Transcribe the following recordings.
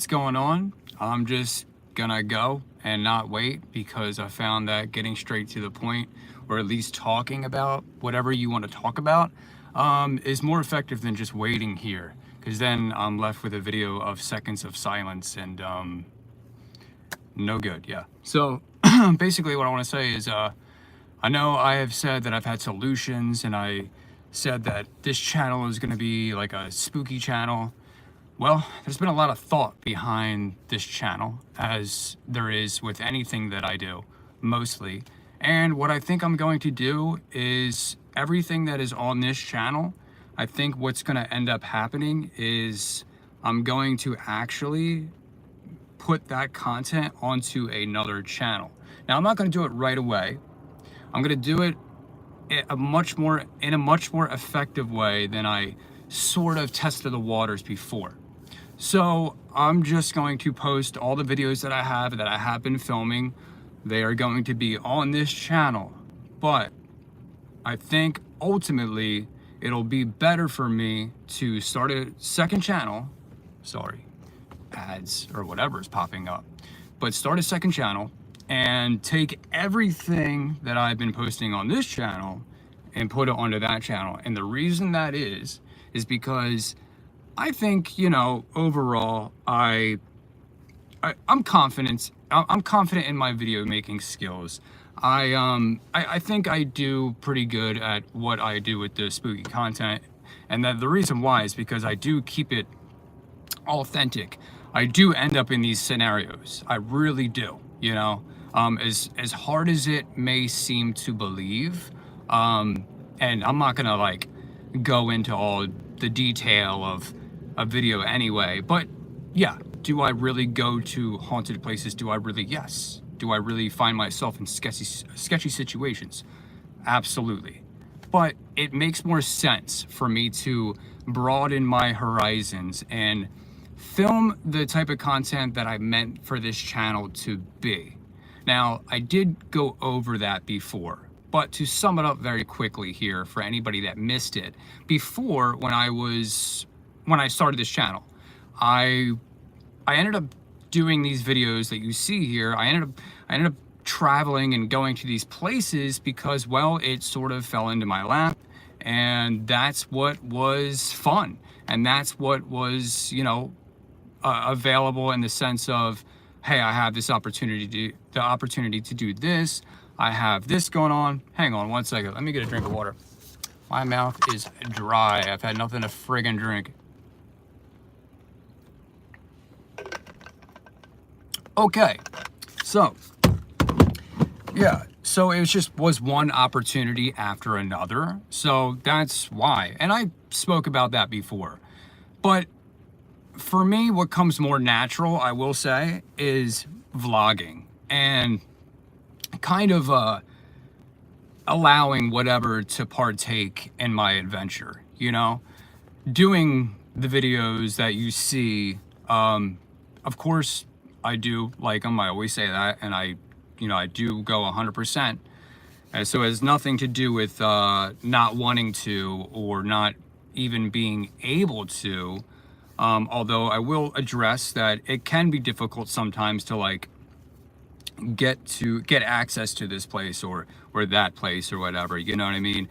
going on. I'm just gonna go and not wait, because I found that getting straight to the point, or at least talking about whatever you want to talk about, is more effective than just waiting here, because then I'm left with a video of seconds of silence and no good. Yeah. So basically what I want to say is I know I have said that I've had solutions, and I said that this channel is going to be like a spooky channel. Well, there's been a lot of thought behind this channel, as there is with anything that I do, mostly. And what I think I'm going to do is everything that is on this channel, I think what's going to end up happening is I'm going to actually put that content onto another channel. Now, I'm not going to do it right away. I'm going to do it in a much more effective way than I sort of tested the waters before. So I'm just going to post all the videos that I have been filming. They are going to be on this channel, but I think ultimately it'll be better for me to start a second channel. Sorry, ads or whatever is popping up, but start a second channel and take everything that I've been posting on this channel and put it onto that channel. And the reason that is because I think, you know, overall, I'm confident. I'm confident in my video making skills. I think I do pretty good at what I do with the spooky content, and that the reason why is because I do keep it authentic. I do end up in these scenarios. I really do. You know, as hard as it may seem to believe, and I'm not gonna like go into all the detail of a video anyway, but yeah, do I really go to haunted places? Do I really? Yes. Do I really find myself in sketchy situations? Absolutely. But it makes more sense for me to broaden my horizons and film the type of content that I meant for this channel to be. Now, I did go over that before, but to sum it up very quickly here for anybody that missed it, before when I started this channel, I ended up doing these videos that you see here. I ended up traveling and going to these places because, well, it sort of fell into my lap, and that's what was fun, and that's what was, you know, available in the sense of, hey, I have this opportunity to do this. I have this going on. Hang on one second. Let me get a drink of water. My mouth is dry. I've had nothing to friggin' drink. Okay, so yeah, so it was one opportunity after another. So that's why, and I spoke about that before. But for me, what comes more natural, I will say, is vlogging and kind of allowing whatever to partake in my adventure, you know, doing the videos that you see. Of course, I do like them. I always say that, and I do go 100%. And so it has nothing to do with not wanting to or not even being able to. Although I will address that it can be difficult sometimes to like get access to this place or that place or whatever. You know what I mean?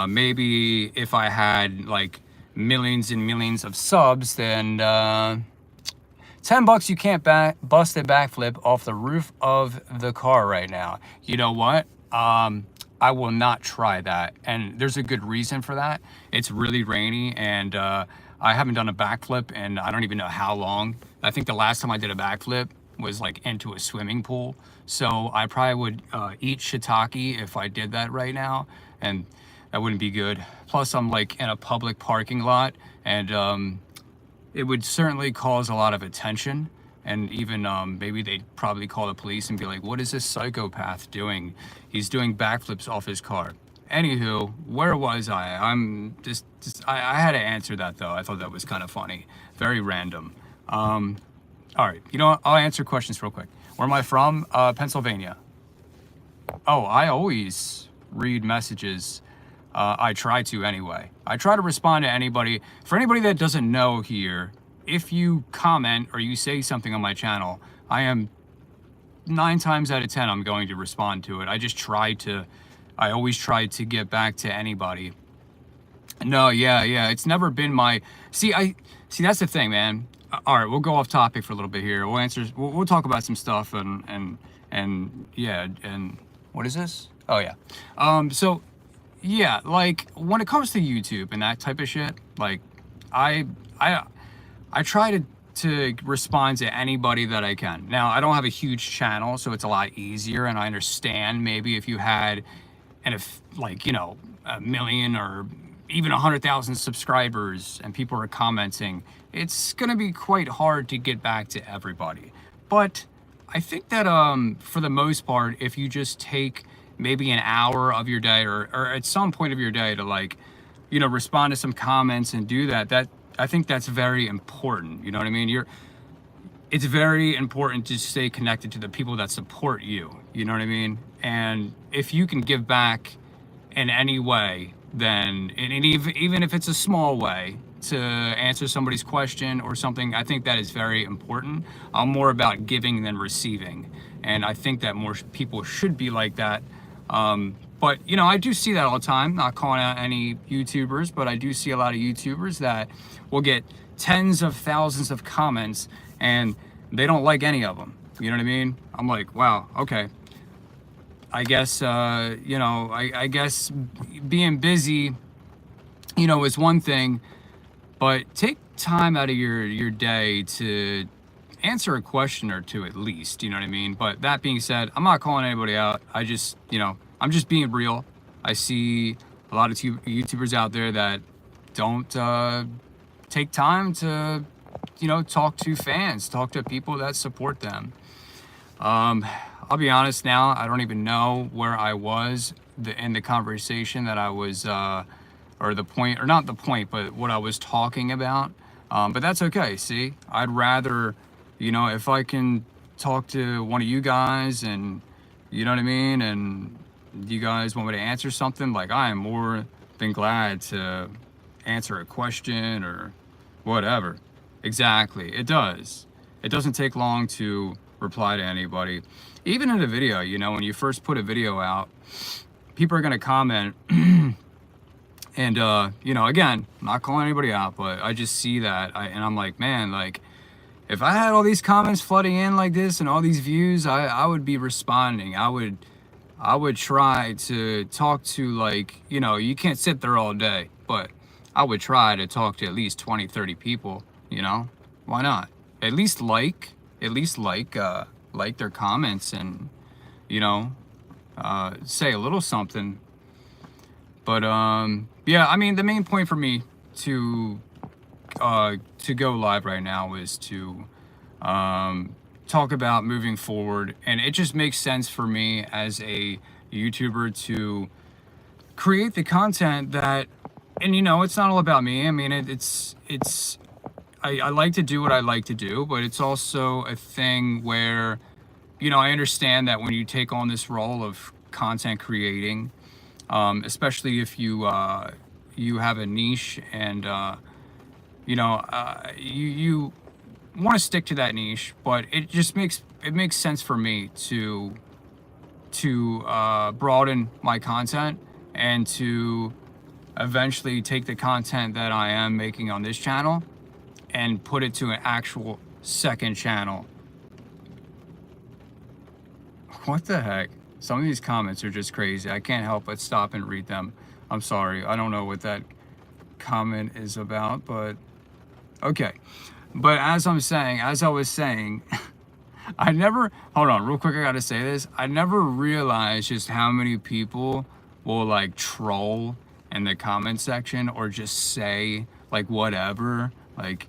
Maybe if I had like millions and millions of subs, then $10 you can't bust a backflip off the roof of the car right now. You know what? I will not try that, and there's a good reason for that. It's really rainy, and I haven't done a backflip and I don't even know how long. I think the last time I did a backflip was like into a swimming pool. So I probably would eat shiitake if I did that right now, and that wouldn't be good. Plus I'm like in a public parking lot, and it would certainly cause a lot of attention, and even maybe they'd probably call the police and be like, what is this psychopath doing? He's doing backflips off his car. Anywho, where was I? I had to answer that though. I thought that was kind of funny. Very random. All right, you know what? I'll answer questions real quick. Where am I from? Pennsylvania. Oh, I always read messages. I try to anyway. I try to respond to anybody. For anybody that doesn't know here, if you comment or you say something on my channel, I am 9 times out of 10, I'm going to respond to it. I always try to get back to anybody. No, yeah. It's never been my, see, that's the thing, man. All right, we'll go off topic for a little bit here. We'll talk about some stuff and yeah, and what is this? Oh yeah. So yeah, like when it comes to YouTube and that type of shit, like I try to respond to anybody that I can. Now, I don't have a huge channel, so it's a lot easier, and I understand maybe if you had, and if like, you know, 1 million or even 100,000 subscribers and people are commenting, it's gonna be quite hard to get back to everybody. But I think that for the most part, if you just take maybe an hour of your day or at some point of your day to, like, you know, respond to some comments and do that, I think that's very important. You know what I mean? It's very important to stay connected to the people that support you. You know what I mean? And if you can give back in any way, then, and even if it's a small way, to answer somebody's question or something, I think that is very important. I'm more about giving than receiving, and I think that more people should be like that. But you know, I do see that all the time. Not calling out any YouTubers, but I do see a lot of YouTubers that will get tens of thousands of comments and they don't like any of them. You know what I mean? I'm like, wow, okay. I guess, you know, I guess being busy, you know, is one thing, but take time out of your day to answer a question or two at least, you know what I mean? But that being said, I'm not calling anybody out. I just, you know, I'm just being real. I see a lot of YouTubers out there that don't take time to, you know, talk to fans, talk to people that support them. I'll be honest now, I don't even know where I was in the conversation that I was, or the point, or not the point, but what I was talking about. But that's okay, see? I'd rather, you know, if I can talk to one of you guys and, you know what I mean, and you guys want me to answer something, like, I am more than glad to answer a question or whatever. Exactly, it does. It doesn't take long to reply to anybody. Even in a video, you know, when you first put a video out, people are gonna comment and you know, again, I'm not calling anybody out, but I just see that and I'm like, man, like, if I had all these comments flooding in like this and all these views, I would be responding. I would try to talk to, like, you know, you can't sit there all day, but I would try to talk to at least 20, 30 people, you know? Why not? At least like their comments and, you know, say a little something. But yeah, I mean, the main point for me to go live right now is to talk about moving forward, and it just makes sense for me as a YouTuber to create the content that, and you know, it's not all about me. I mean, I like to do what I like to do, but it's also a thing where, you know, I understand that when you take on this role of content creating, especially if you you have a niche and you know, you want to stick to that niche, but it just makes sense for me to broaden my content and to eventually take the content that I am making on this channel and put it to an actual second channel. What the heck? Some of these comments are just crazy. I can't help but stop and read them. I'm sorry. I don't know what that comment is about, but okay. But as I was saying, I never, hold on real quick, I gotta say this. I never realized just how many people will, like, troll in the comment section or just say, like, whatever, like,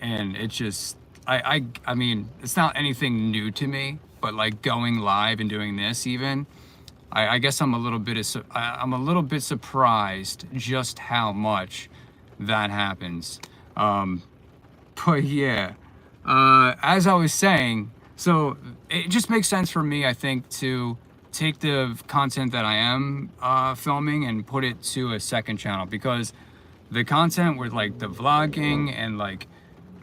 and it just, I mean, it's not anything new to me, but like going live and doing this, even, I guess I'm a little bit surprised just how much that happens. But yeah, as I was saying, so it just makes sense for me, I think, to take the content that I am filming and put it to a second channel, because the content with, like, the vlogging and, like,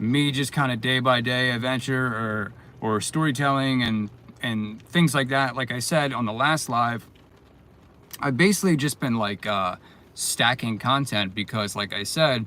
me just kind of day by day adventure or storytelling and things like that. Like I said on the last live, I've basically just been like stacking content because, like I said,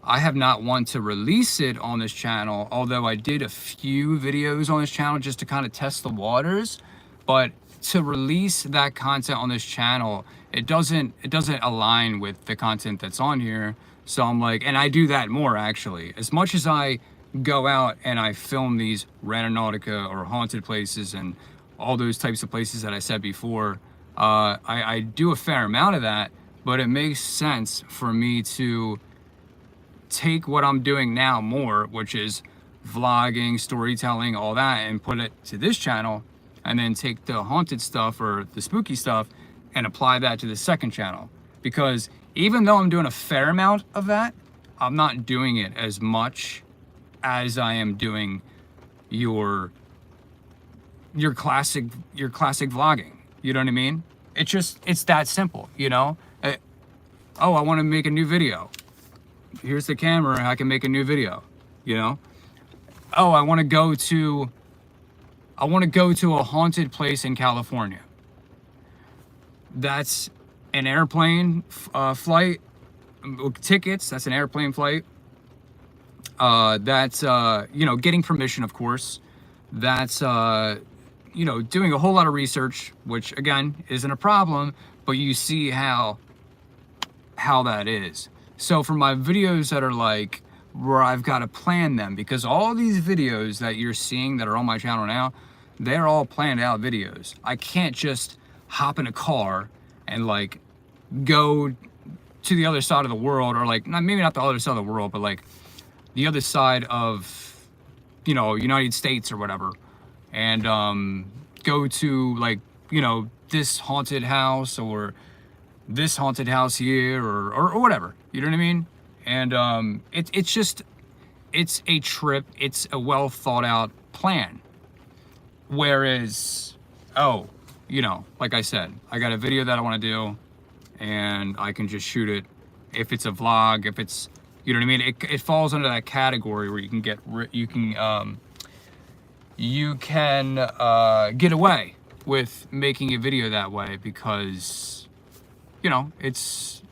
I have not wanted to release it on this channel, although I did a few videos on this channel just to kind of test the waters. But to release that content on this channel, it doesn't align with the content that's on here. So I'm like, and I do that more actually. As much as I go out and I film these Randonautica or haunted places and all those types of places that I said before, I do a fair amount of that, but it makes sense for me to take what I'm doing now more, which is vlogging, storytelling, all that, and put it to this channel, and then take the haunted stuff or the spooky stuff and apply that to the second channel. Because even though I'm doing a fair amount of that, I'm not doing it as much as I am doing your classic vlogging. You know what I mean? It's that simple, you know? Oh, I want to make a new video. Here's the camera, I can make a new video, you know? Oh, I want to go to a haunted place in California. That's an airplane flight, tickets, that's an airplane flight. That's, you know, getting permission, of course. That's, you know, doing a whole lot of research, which again, isn't a problem, but you see how that is. So for my videos that are like, where I've got to plan them, because all these videos that you're seeing that are on my channel now, they're all planned out videos. I can't just hop in a car and like go to the other side of the world, or like, maybe not the other side of the world, but like the other side of, you know, United States or whatever, and go to like, you know, this haunted house or this haunted house here or whatever, you know what I mean? And it's a trip, it's a well thought out plan. Whereas, oh, you know, like I said, I got a video that I want to do and I can just shoot it. If it's a vlog, if it's, you know what I mean? It falls under that category where you can get away with making a video that way, because you know, it's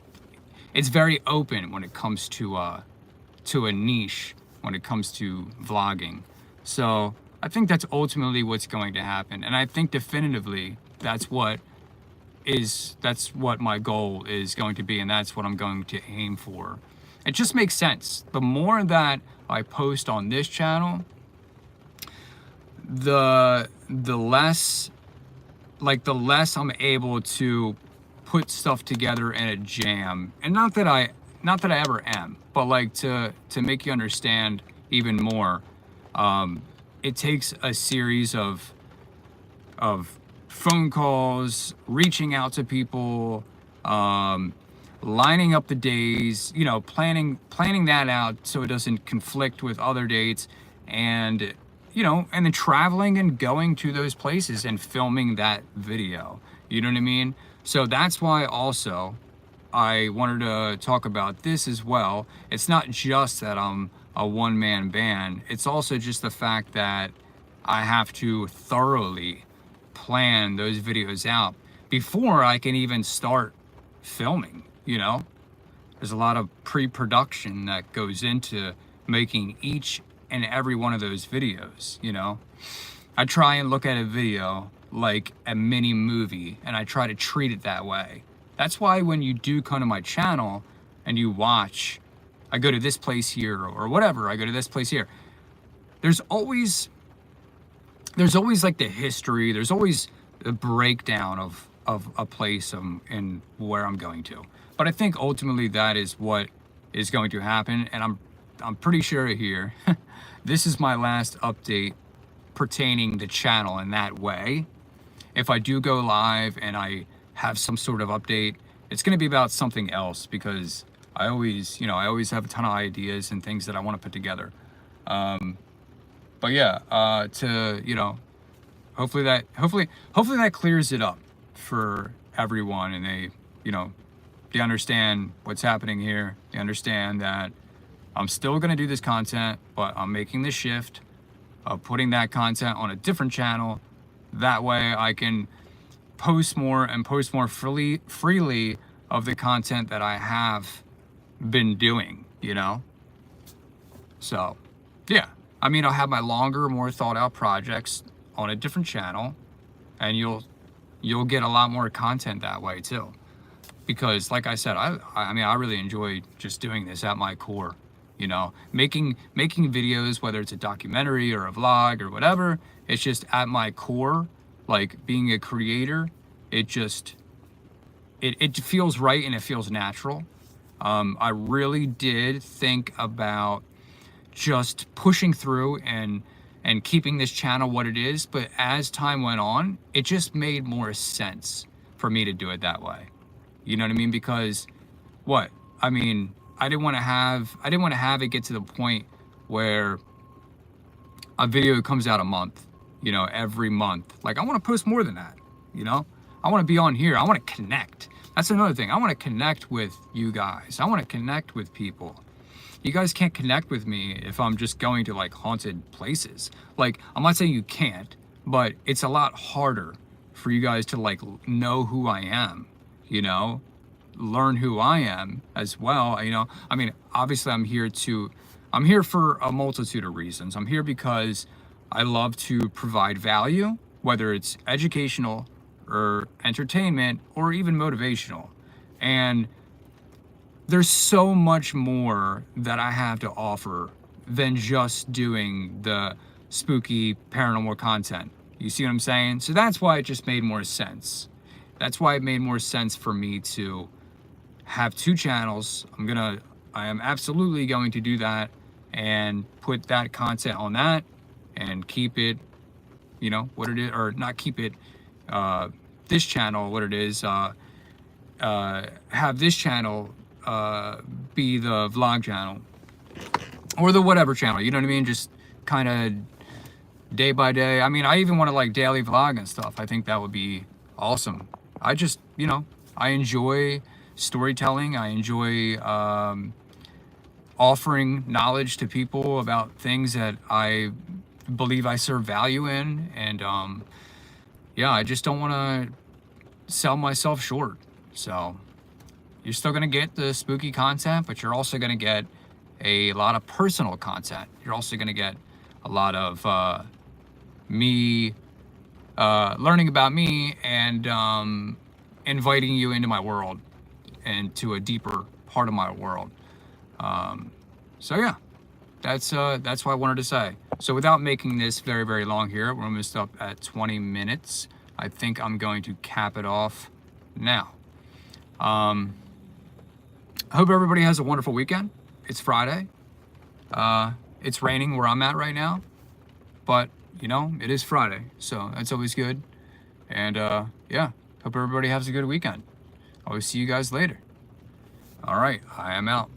very open when it comes to a niche, when it comes to vlogging. So I think that's ultimately what's going to happen, and I think definitively that's what my goal is going to be, and that's what I'm going to aim for. It just makes sense. The more that I post on this channel, the less I'm able to put stuff together in a jam. And not that I ever am, but like to make you understand even more, it takes a series of phone calls, reaching out to people, lining up the days, you know, planning that out so it doesn't conflict with other dates, and you know, and then traveling and going to those places and filming that video. You know what I mean? So that's why also I wanted to talk about this as well. It's not just that I'm a one-man band. It's also just the fact that I have to thoroughly plan those videos out before I can even start filming, you know? There's a lot of pre-production that goes into making each and every one of those videos, you know? I try and look at a video like a mini movie, and I try to treat it that way. That's why when you do come to my channel and you watch, I go to this place here or whatever, I go to this place here, there's always like the history, there's always a breakdown of a place and where I'm going to. But I think ultimately that is what is going to happen, and I'm pretty sure here this is my last update pertaining the channel in that way. If I do go live and I have some sort of update, it's going to be about something else, because I always have a ton of ideas and things that I want to put together. But yeah, to, you know, hopefully that clears it up for everyone, and they, you know, they understand what's happening here. They understand that I'm still going to do this content, but I'm making the shift of putting that content on a different channel. That way I can post more and post more freely of the content that I have been doing, you know? So, yeah. I mean, I'll have my longer, more thought out projects on a different channel, and you'll get a lot more content that way too. Because like I said, I mean, I really enjoy just doing this at my core, you know, making videos, whether it's a documentary or a vlog or whatever. It's just at my core, like being a creator, it feels right and it feels natural. I really did think about just pushing through and keeping this channel what it is, but as time went on, it just made more sense for me to do it that way. You know what I mean? Because I didn't want to have it get to the point where a video comes out a month, you know, every month. Like, I want to post more than that, you know? I want to be on here. I want to connect. That's another thing. I want to connect with you guys. I want to connect with people. You guys can't connect with me if I'm just going to like haunted places. Like, I'm not saying you can't, but it's a lot harder for you guys to like know who I am, you know, learn who I am as well. You know, I mean, obviously I'm here for a multitude of reasons. I'm here because I love to provide value, whether it's educational or entertainment or even motivational. And there's so much more that I have to offer than just doing the spooky paranormal content. You see what I'm saying? So that's why it just made more sense. That's why it made more sense for me to have two channels. I am absolutely going to do that and put that content on that and keep it, you know, what it is, or not keep it, this channel, what it is, have this channel be the vlog channel or the whatever channel, you know what I mean? Just kind of day by day. I mean, I even want to like daily vlog and stuff. I think that would be awesome. I just, you know, I enjoy storytelling. I enjoy offering knowledge to people about things that I believe I serve value in. And yeah, I just don't want to sell myself short. So you're still going to get the spooky content, but you're also going to get a lot of personal content. You're also going to get a lot of me learning about me and inviting you into my world and to a deeper part of my world. So yeah, that's what I wanted to say. So without making this very, very long here, we're almost up at 20 minutes. I think I'm going to cap it off now. I hope everybody has a wonderful weekend. It's Friday. It's raining where I'm at right now, but you know, it is Friday, so that's always good. And yeah, hope everybody has a good weekend. I will see you guys later. All right, I am out.